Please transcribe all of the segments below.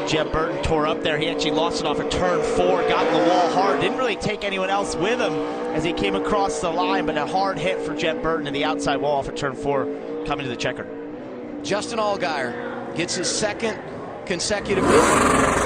Jeb Burton tore up there. He actually lost it off of turn 4, got in the wall hard. Didn't really take anyone else with him as he came across the line, but a hard hit for Jeb Burton to the outside wall off of turn 4 coming to the checker. Justin Allgaier gets his second consecutive win.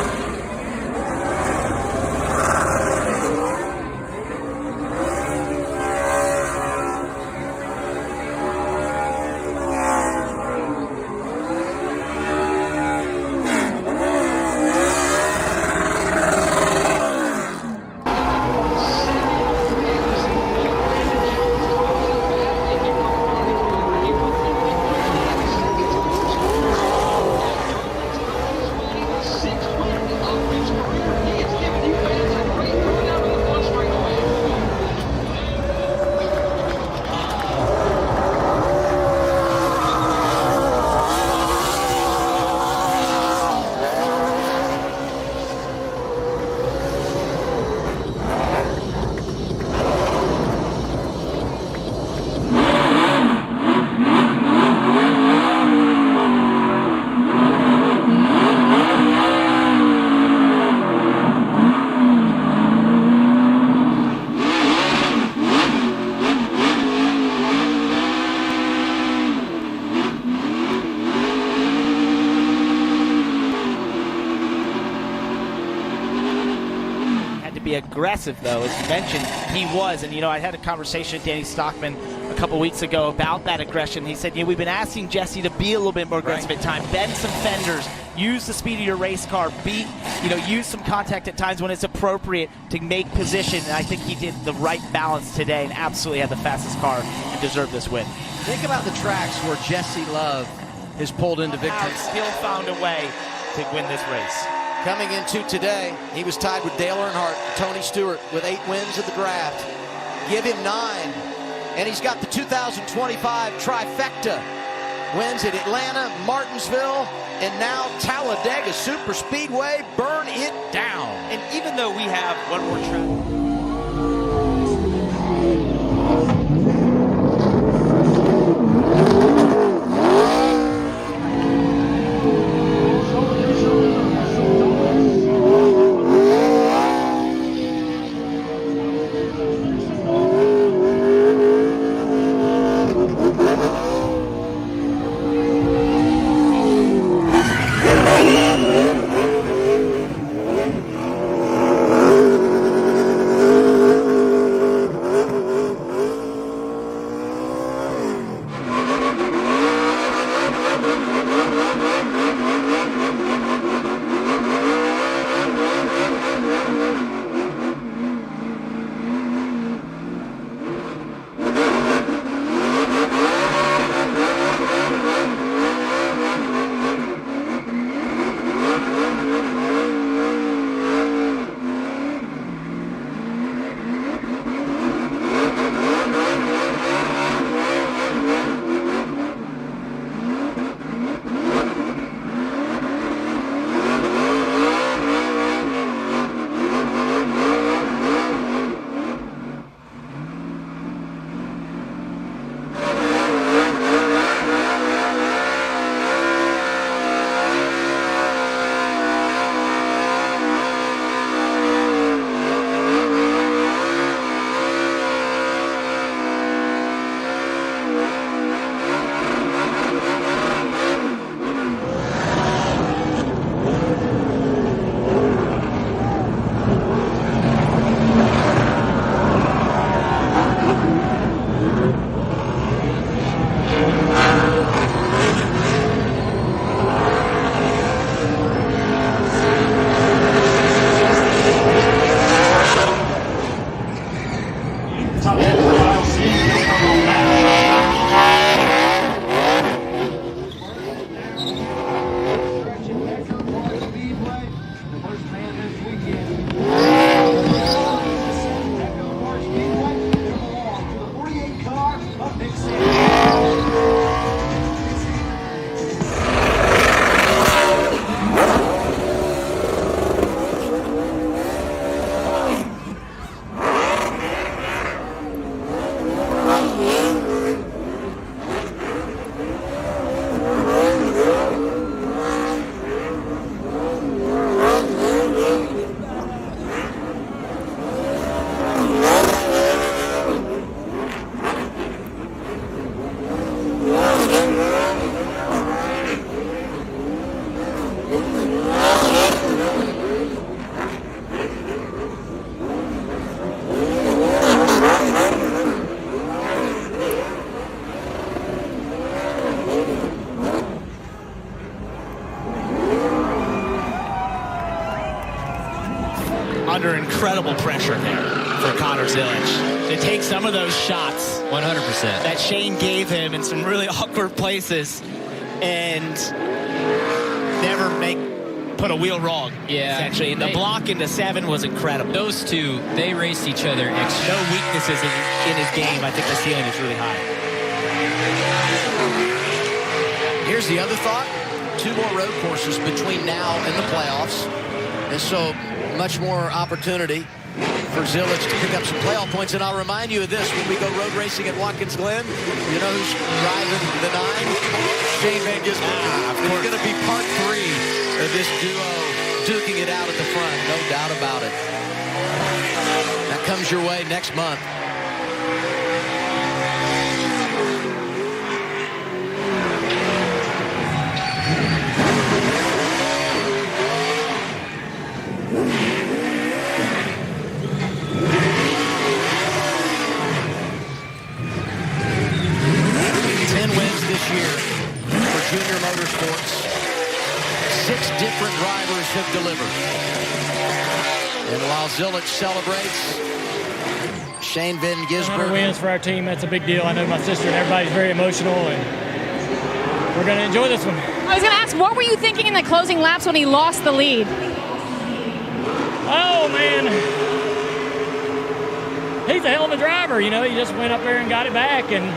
Be aggressive, though, as you mentioned, he was. And, I had a conversation with Danny Stockman a couple weeks ago about that aggression. He said, we've been asking Jesse to be a little bit more aggressive at times, bend some fenders, use the speed of your race car, use some contact at times when it's appropriate to make position. And I think he did the right balance today and absolutely had the fastest car and deserved this win. Think about the tracks where Jesse Love has pulled into victory. Still found a way to win this race. Coming into today, he was tied with Dale Earnhardt, Tony Stewart, with 8 wins at the draft. Give him 9, and he's got the 2025 trifecta. Wins at Atlanta, Martinsville, and now Talladega Superspeedway. Burn it down. And even though we have one more track. incredible pressure there for Connor Zilisch to take some of those shots 100%. that Shane gave him in some really awkward places and never put a wheel wrong. Yeah. Essentially. And the block into 7 was incredible. Those two, they raced each other. No weaknesses in his game. I think the ceiling is really high. Here's the other thought. 2 more road courses between now and the playoffs. And so much more opportunity for Zilisch to pick up some playoff points. And I'll remind you of this. When we go road racing at Watkins Glen, you know who's driving the 9? Shane Van Gisbergen. It's going to be part 3 of this duo duking it out at the front. No doubt about it. That comes your way next month. Junior Motorsports. 6 different drivers have delivered. And while Zilisch celebrates, Shane Van Gisbergen 100 wins for our team. That's a big deal. I know my sister and everybody's very emotional, and we're going to enjoy this one. I was going to ask, what were you thinking in the closing laps when he lost the lead? Oh, man. He's a hell of a driver, you know. He just went up there and got it back, and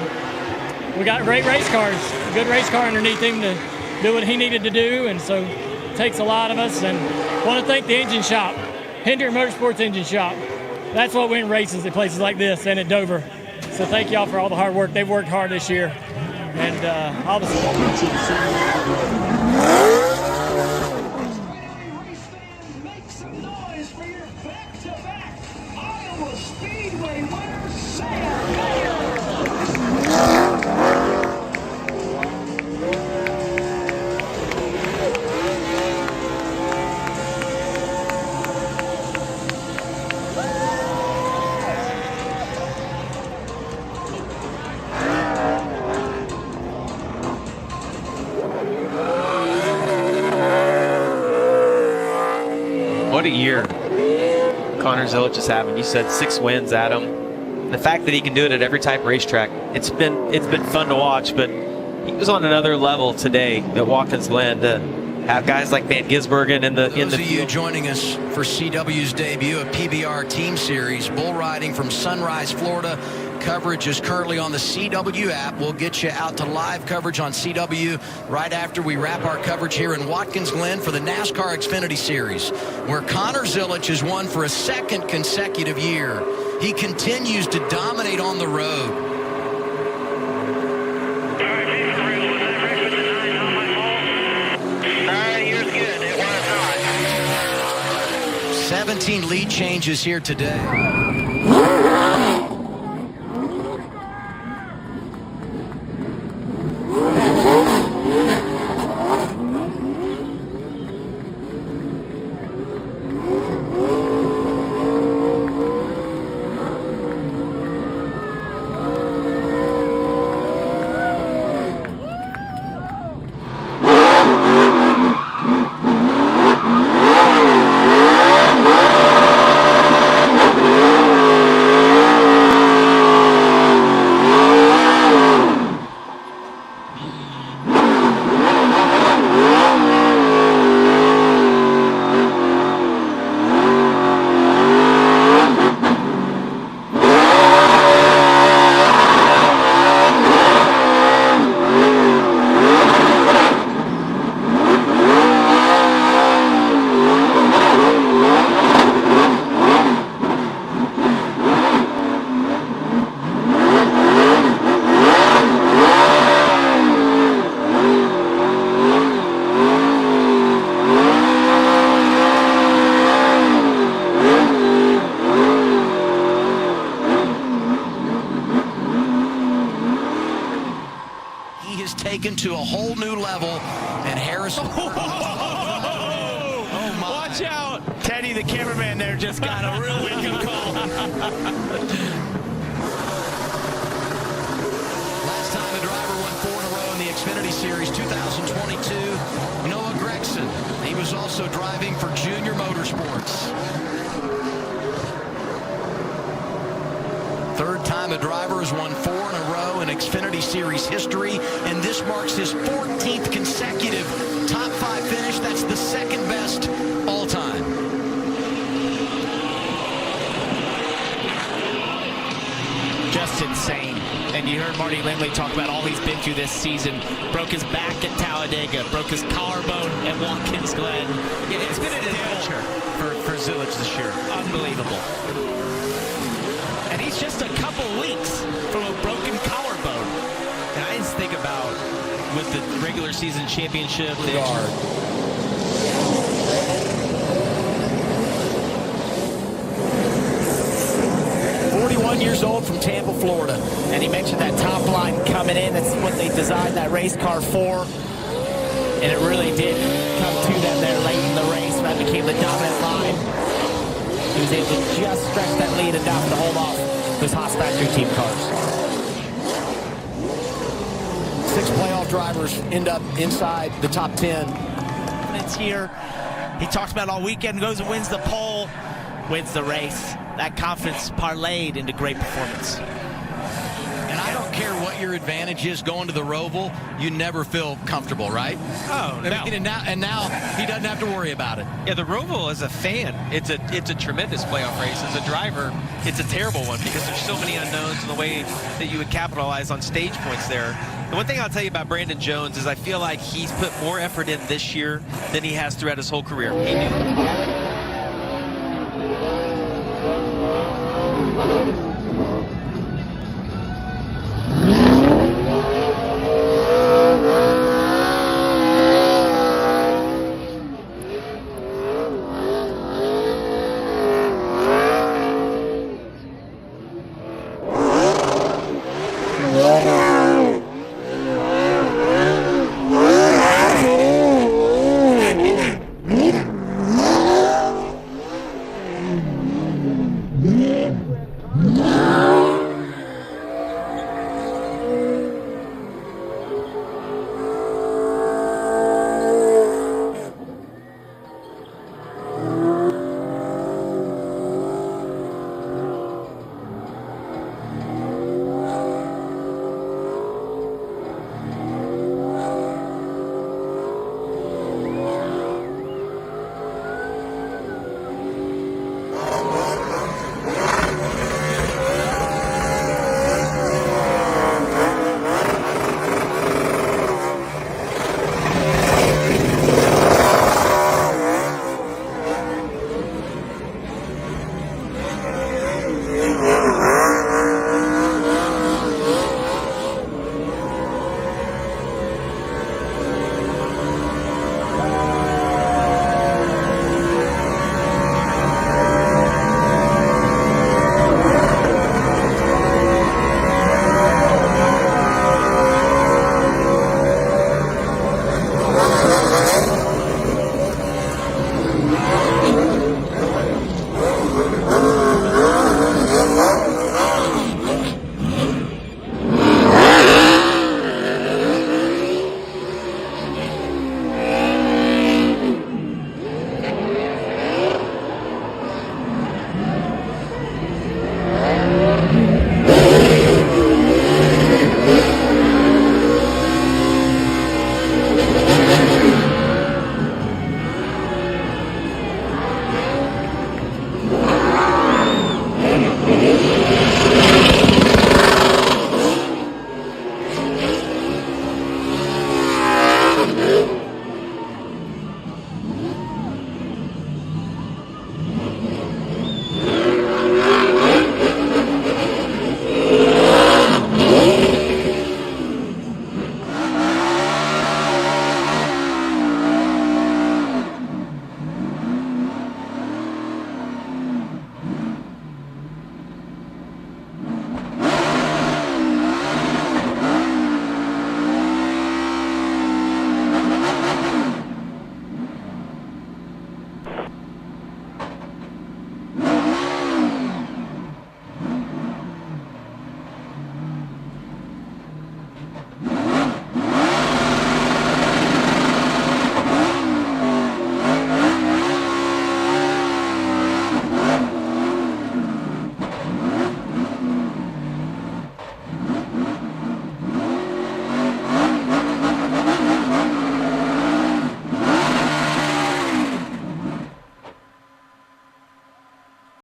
we got great race cars, a good race car underneath him to do what he needed to do, and so it takes a lot of us. And want to thank the engine shop, Hendrick Motorsports Engine Shop. That's what wins races at places like this and at Dover. So thank y'all for all the hard work. They've worked hard this year, and all the support. Make some noise for your back-to-back Iowa Speedway winner, Sam Mayer. What a year Connor Zilisch is having. You said 6 wins, Adam. The fact that he can do it at every type of racetrack, it's been fun to watch, but he was on another level today at Watkins Glen to have guys like Van Gisbergen in the Those of you field. joining us for CW's debut of PBR Team Series, bull riding from Sunrise, Florida. Coverage is currently on the CW app. We'll get you out to live coverage on CW right after we wrap our coverage here in Watkins Glen for the NASCAR Xfinity Series, where Connor Zilisch has won for a 2nd consecutive year. He continues to dominate on the road. 17 lead changes here today. Taken to a whole new level, and Harrison. Oh my. Watch out. Teddy, the cameraman there, just got a really good call. Last time a driver won 4 in a row in the Xfinity Series 2022, Noah Gregson. He was also driving for Junior Motorsports. Xfinity Series history, and this marks his 14th consecutive top 5 finish. That's the second best all time. Just insane. And you heard Marty Lindley talk about all he's been through this season. Broke his back at Talladega, broke his collarbone at Watkins Glen. Yeah, it's been an adventure for Zilisch this year. Unbelievable. And he's just a couple weeks from a broken collarbone. And I just think about with the regular season championship, the 41 years old from Tampa, Florida. And he mentioned that top line coming in. That's what they designed that race car for. And it really did come to them there late in the race. That became the dominant line. He was able to just stretch that lead enough to hold off those Haas factory team cars. 6 playoff drivers end up inside the top 10. It's here. He talks about it all weekend, goes and wins the pole, wins the race. That confidence parlayed into great performance. And I don't care what your advantage is going to the Roval, you never feel comfortable, right? Oh, no. I mean, and now he doesn't have to worry about it. Yeah, the Roval as a fan, it's a tremendous playoff race. As a driver, it's a terrible one because there's so many unknowns in the way that you would capitalize on stage points there. The one thing I'll tell you about Brandon Jones is I feel like he's put more effort in this year than he has throughout his whole career. He knew